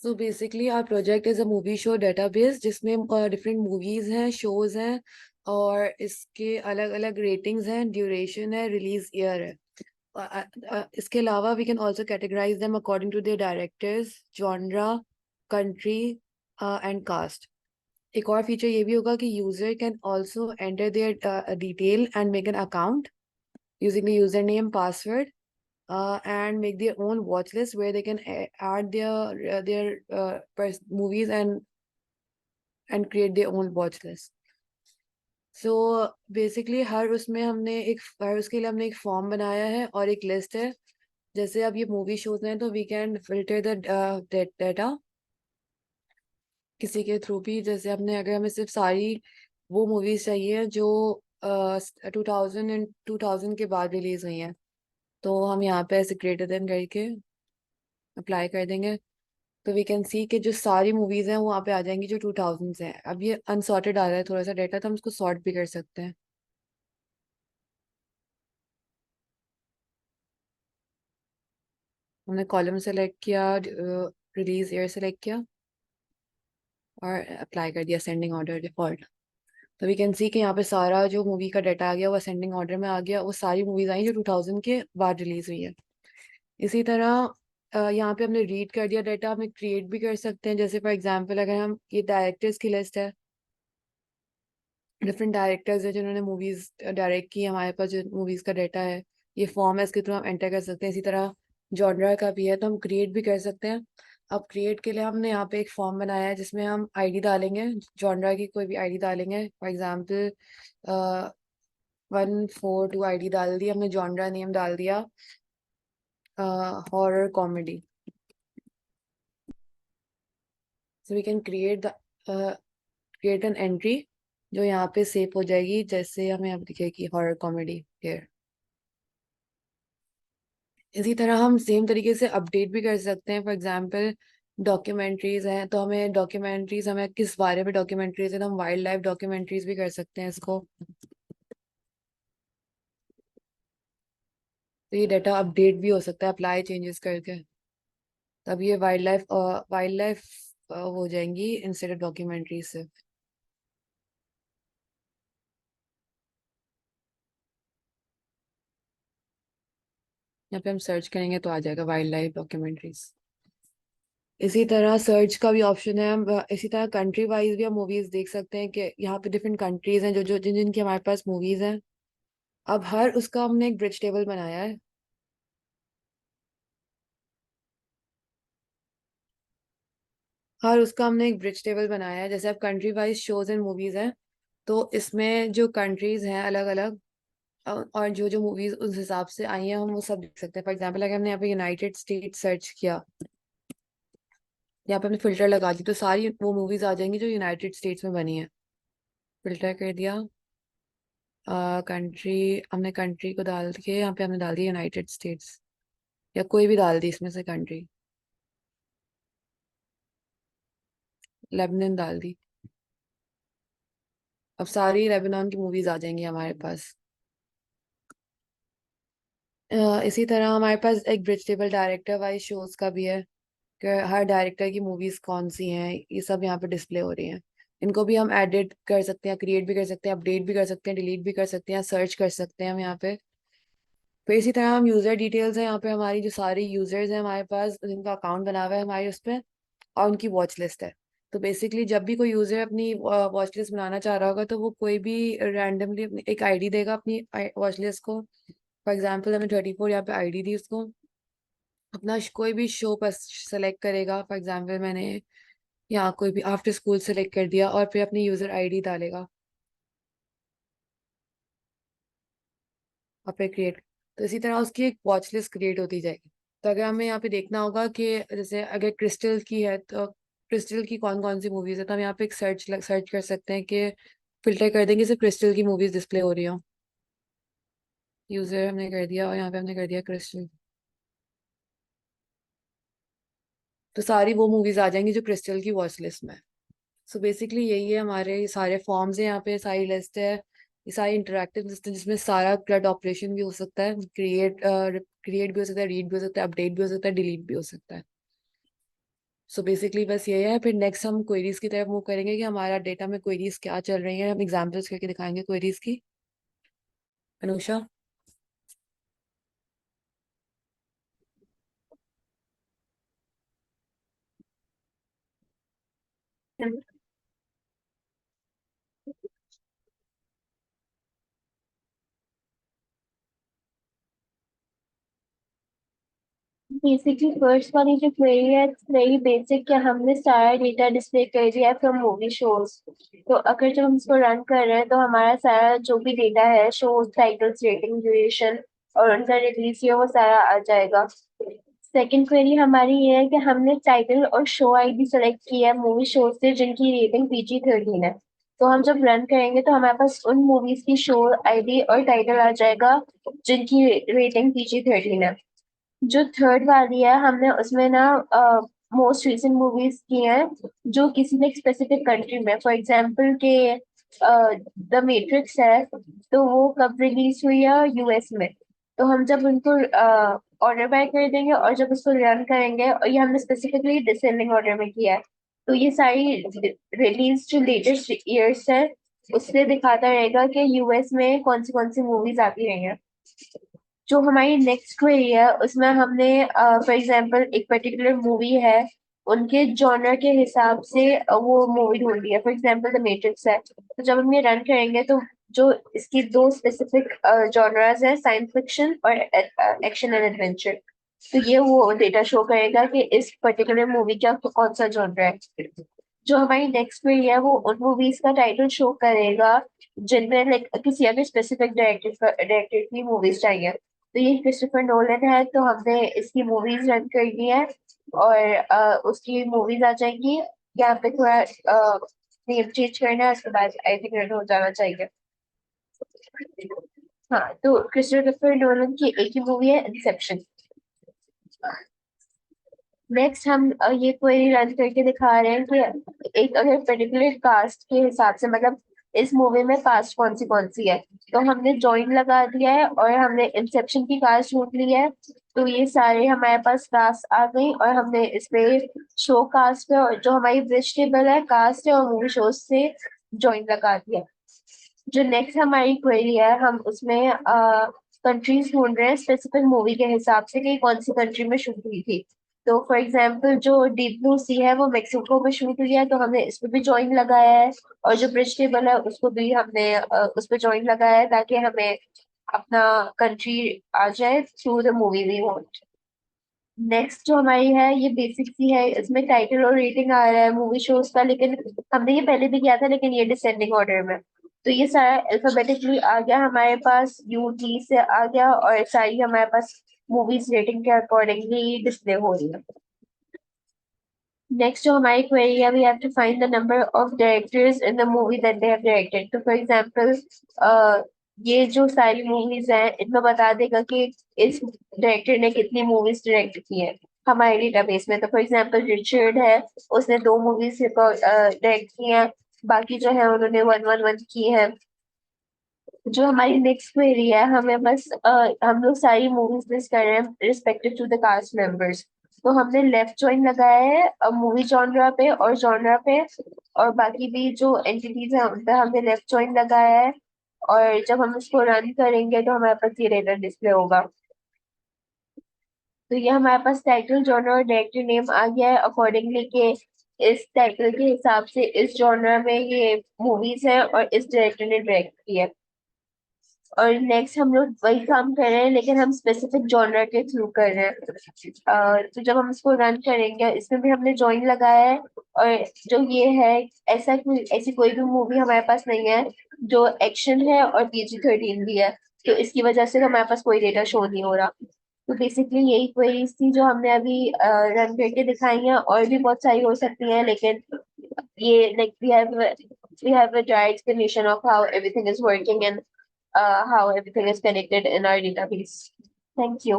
So basically our project is a movie show database जिसमें different movies हैं, shows हैं, और इसके अलग अलग रेटिंग्स हैं, ड्यूरेशन है, रिलीज ईयर है। इसके अलावा we can also categorize them according to their directors, genre, country and cast. एक और फीचर ये भी होगा कि user can also enter their detail and make an account using the username, password, and make their own watch list where they can add their movies and create their own watch list. So basically हर उसके लिए हमने एक form बनाया है और एक list है। जैसे अब ये मूवी शोज हैं तो we can filter the data किसी के थ्रू भी। जैसे हमने अगर हमें सिर्फ सारी वो मूवीज चाहिए जो 2000 के बाद रिलीज हुई हैं, तो हम यहाँ पे ऐसे ग्रेटर देन करके अप्लाई कर देंगे। तो वी कैन सी कि जो सारी मूवीज हैं वो वहाँ पे आ जाएंगी जो 2000 से हैं। अब ये अनसॉर्टेड आ रहा है थोड़ा सा डाटा, तो हम उसको सॉर्ट भी कर सकते हैं। हमने कॉलम सेलेक्ट किया, रिलीज ईयर सेलेक्ट किया और अप्लाई कर दिया असेंडिंग ऑर्डर डिफॉल्ट। तो वी कैन सी कि यहाँ पे सारा जो मूवी का डाटा आ गया वो असेंडिंग ऑर्डर में आ गया। वो सारी मूवीज आई जो 2000 के बाद रिलीज हुई है। इसी तरह यहाँ पे हमने रीड कर दिया डाटा, हमें क्रिएट भी कर सकते हैं। जैसे फॉर एग्जांपल अगर हम, ये डायरेक्टर्स की लिस्ट है, डिफरेंट डायरेक्टर्स हैं जिन्होंने मूवीज डायरेक्ट की। हमारे पास जो मूवीज का डाटा है, ये फॉर्म है, इसके थ्रू हम एंटर कर सकते हैं। इसी तरह जॉनरा का भी है, तो हम क्रिएट भी कर सकते हैं। अब क्रिएट के लिए हमने यहाँ पे एक फॉर्म बनाया है जिसमें हम आईडी डालेंगे, जॉनरा की कोई भी आईडी डालेंगे। फॉर एग्जाम्पल 142 आईडी डाल दी हमने, जॉनरा नेम डाल दिया horror comedy. So we can create an entry जो यहाँ पे सेव हो जाएगी। जैसे हमें यहाँ पे दिखेगी हॉरर कॉमेडी हियर। इसी तरह हम सेम तरीके से अपडेट भी कर सकते हैं। फॉर एग्जांपल डॉक्यूमेंट्रीज हैं, तो हमें किस बारे में डॉक्यूमेंट्रीज है, तो हम वाइल्ड लाइफ डॉक्यूमेंट्रीज भी कर सकते हैं इसको। तो ये डाटा अपडेट भी हो सकता है अप्लाई चेंजेस करके। तब ये वाइल्ड लाइफ हो जाएंगी इंस्टेड ऑफ डॉक्यूमेंट्री से। यहाँ पे हम सर्च करेंगे तो आ जाएगा वाइल्ड लाइफ डॉक्यूमेंट्रीज। इसी तरह सर्च का भी ऑप्शन है। हम इसी तरह कंट्री वाइज भी हम मूवीज देख सकते हैं कि यहाँ पे डिफरेंट कंट्रीज हैं जो जो जिन जिनकी हमारे पास मूवीज हैं। अब हर उसका हमने एक ब्रिज टेबल बनाया है। हर उसका हमने एक ब्रिज टेबल बनाया है। जैसे अब country wise shows and movies हैं, तो इसमें जो कंट्रीज हैं अलग अलग, और जो जो मूवीज उस हिसाब से आई हैं हम वो सब देख सकते हैं। फॉर एग्जाम्पल अगर हमने यहाँ पे यूनाइटेड स्टेट्स सर्च किया, यहाँ पे हमने फिल्टर लगा दी, तो सारी वो मूवीज आ जाएंगी जो यूनाइटेड स्टेट्स में बनी है। फिल्टर कर दिया, कंट्री, हमने कंट्री को डाल के यहाँ पे हमने डाल दिया यूनाइटेड स्टेट्स, या कोई भी डाल दी इसमें से कंट्री। लेबनान डाल दी। अब सारी लेबनान की मूवीज आ जाएंगी हमारे पास। इसी तरह हमारे पास एक bridge table director wise shows का भी है कि हर डायरेक्टर की मूवीज कौन सी हैं, ये सब यहाँ पे डिस्प्ले हो रही हैं। इनको भी हम एडिट कर सकते हैं, क्रिएट भी कर सकते हैं, अपडेट भी कर सकते हैं, डिलीट भी कर सकते हैं, सर्च कर सकते हैं हम यहाँ पे। फिर इसी तरह हम यूजर डिटेल्स हैं, यहाँ पे हमारी जो सारी यूजर्स हैं हमारे पास जिनका अकाउंट बना हुआ है हमारे उस पर, और उनकी वॉच लिस्ट है। तो बेसिकली जब भी कोई यूजर अपनी वॉच लिस्ट बनाना चाह रहा होगा तो वो कोई भी रैंडमली अपनी एक आईडी देगा अपनी वॉच लिस्ट को। फॉर एग्जाम्पल हमें 34 यहाँ पे आईडी दी उसको, अपना कोई भी शो पर सेलेक्ट करेगा। फॉर एग्जाम्पल मैंने यहाँ कोई भी आफ्टर स्कूल सेलेक्ट कर दिया और फिर अपनी यूजर आईडी डालेगा और फिर क्रिएट। तो इसी तरह उसकी एक वॉच लिस्ट क्रिएट होती जाएगी। तो अगर हमें यहाँ पे देखना होगा कि जैसे अगर क्रिस्टल की है तो क्रिस्टल की कौन कौन सी मूवीज है, तो हम यहाँ पे एक सर्च कर सकते हैं कि फिल्टर कर देंगे सिर्फ क्रिस्टल की मूवीज डिस्प्ले हो रही हो। यूजर हमने कर दिया और यहाँ पे हमने कर दिया क्रिस्टल। तो सारी वो मूवीज आ जाएंगी जो क्रिस्टल की वॉच लिस्ट में है। सो बेसिकली यही है, हमारे ये सारे फॉर्म्स हैं, यहाँ पे सारी लिस्ट है। ये सारी इंटरेक्टिव लिस्ट है जिसमें सारा क्लड ऑपरेशन भी हो सकता है, क्रिएट क्रिएट भी हो सकता है, रीड भी हो सकता है, अपडेट भी हो सकता है, डिलीट भी हो सकता है। सो बेसिकली बस ये है। फिर नेक्स्ट हम क्वेरीज की तरफ मूव करेंगे कि हमारा डेटा में क्वेरीज क्या चल रही है। हम एग्जाम्पल्स करके दिखाएंगे क्वेरीज की। अनुषा। बेसिकली फर्स्ट वाली जो क्वेरी है वेरी बेसिक, कि हमने सारा डेटा डिस्प्ले कर दिया है फ्रॉम मूवी शोज। तो अगर जब हम इसको रन कर रहे हैं तो हमारा सारा जो भी डेटा है, शोज टाइटल्स रेटिंग ड्यूरेशन और उनका रिलीज ईयर, वो सारा आ जाएगा। सेकंड क्वेरी हमारी ये है कि हमने टाइटल और शो आईडी सेलेक्ट किया है मूवी शोज से जिनकी रेटिंग PG-13 है। तो हम जब रन करेंगे तो हमारे पास उन मूवीज की शो आईडी और टाइटल आ जाएगा जिनकी रेटिंग PG-13 है। जो थर्ड वाली है हमने उसमें ना मोस्ट रिसेंट मूवीज की हैं जो किसी ने स्पेसिफिक कंट्री में, फॉर एग्जांपल के द मैट्रिक्स है, तो वो कब रिलीज हुई है US में। तो हम जब उनको ऑर्डर बाय कर देंगे और जब उसको रन करेंगे, और ये हमने स्पेसिफिकली डिसेंडिंग ऑर्डर में किया है, तो ये सारी रिलीज जो लेटेस्ट ईयर्स है उससे दिखाता रहेगा कि US में कौन सी मूवीज आती रही हैं। जो हमारी नेक्स्ट क्वेरी है उसमें हमने फॉर एग्जांपल एक पर्टिकुलर मूवी है, उनके जॉनर के हिसाब से वो मूवी ढूंढी है। फॉर एग्जांपल द मैट्रिक्स है, तो जब हम ये रन करेंगे तो जो इसकी दो स्पेसिफिक जॉनर्स है, साइंस फिक्शन और एक्शन एंड एडवेंचर, तो ये वो डेटा शो करेगा कि इस पर्टिकुलर मूवी का कौन सा जॉनर है। जो हमारी नेक्स्ट क्वेरी है वो उन मूवीज का टाइटल शो करेगा जिनमें लाइक किसी अगर स्पेसिफिक डायरेक्टर की मूवीज चाहिए। तो ये क्रिस्टोफर नोलन है, तो हमने इसकी मूवीज रन कर दी है और उसकी मूवीज आ जाएंगी। यहाँ पे थोड़ा नेम चेंज करना है, उसके बाद आई थिंक रन हो जाना चाहिए। हाँ, तो क्रिस्टोफर नोलन की एक ही मूवी है, इंसेप्शन। नेक्स्ट हम ये क्वेरी रन करके दिखा रहे हैं कि एक अगर पर्टिकुलर कास्ट के हिसाब से, मतलब इस मूवी में कास्ट कौन सी है, तो हमने जॉइन लगा दिया है और हमने इंसेप्शन की कास्ट ढूंढ ली है। तो ये सारे हमारे पास कास्ट आ गई और हमने इसमें शो कास्ट है और जो हमारी ब्रिज टेबल है कास्ट है और मूवी शोज से जॉइन लगा दिया। जो नेक्स्ट हमारी क्वेरी है हम उसमें कंट्रीज ढूंढ रहे हैं स्पेसिफिक मूवी के हिसाब से कि कौन सी कंट्री में शूट हुई थी। तो फॉर एग्जांपल जो डीप ब्लू सी है वो मेक्सिको में शूट हुई है, तो हमने इस पे भी जॉइन लगाया है। और जो ब्रिज टेबल है उसको भी हमने उस पे जॉइन लगाया है ताकि हमें अपना कंट्री आ जाए through the movie we want. Next जो हमारी है ये बेसिक सी है, इसमें टाइटल और रेटिंग आ रहा है मूवी शोज का, लेकिन हमने ये पहले भी किया था लेकिन ये डिसेंडिंग ऑर्डर में। तो ये सारा अल्फाबेटिकली आ गया हमारे पास, UT से आ गया और सारी हमारे पास मूवीज रेटिंग के अकॉर्डिंगली डिस्प्ले हो रही है। नेक्स्ट जो हमारी क्वेरी है, we have to find the number of directors in the movie that they have directed. तो फॉर एग्जांपल ये जो सारी मूवीज हैं इनमें बता देगा कि इस डायरेक्टर ने कितनी मूवीज डायरेक्ट की है हमारे डेटाबेस में। तो फॉर एग्जांपल रिचर्ड है, उसने 2 मूवीज डायरेक्ट की हैं, बाकी जो है उन्होंने 111 की है। जो हमारी नेक्स्ट क्वेरी है, हमें बस हम लोग सारी मूवीज लिस्ट कर रहे हैं respective to the cast members. तो हमने लेफ्ट जॉइन लगाया है मूवी जॉनरा पे और जॉनरा पे, और बाकी भी जो एंटिटीज है उन पे हमने लेफ्ट जॉइन लगाया है। और जब हम इसको रन करेंगे तो हमारे पास ये रेडर डिस्प्ले होगा। तो ये हमारे पास टाइटल जॉनर और डायरेक्टर नेम आ गया है अकॉर्डिंगली कि इस टाइटल के हिसाब से इस जॉनर में ये मूवीज है और इस डायरेक्टर ने डायरेक्ट किया है। और नेक्स्ट हम लोग वही काम कर रहे हैं लेकिन हम स्पेसिफिक जॉनर के थ्रू कर रहे हैं। तो जब हम इसको रन करेंगे इसमें भी हमने जॉइन लगाया है। और जो ये है, ऐसी कोई भी मूवी हमारे पास नहीं है जो एक्शन है और PG-13 भी है, तो इसकी वजह से हमारे पास कोई डेटा शो नहीं हो रहा। तो बेसिकली यही क्वेरीज थी जो हमने अभी रन करके दिखाई हैं, और भी बहुत सारी हो सकती हैं लेकिन ये like we have a dry explanation of how everything is working and how everything is connected in our database. Thank you.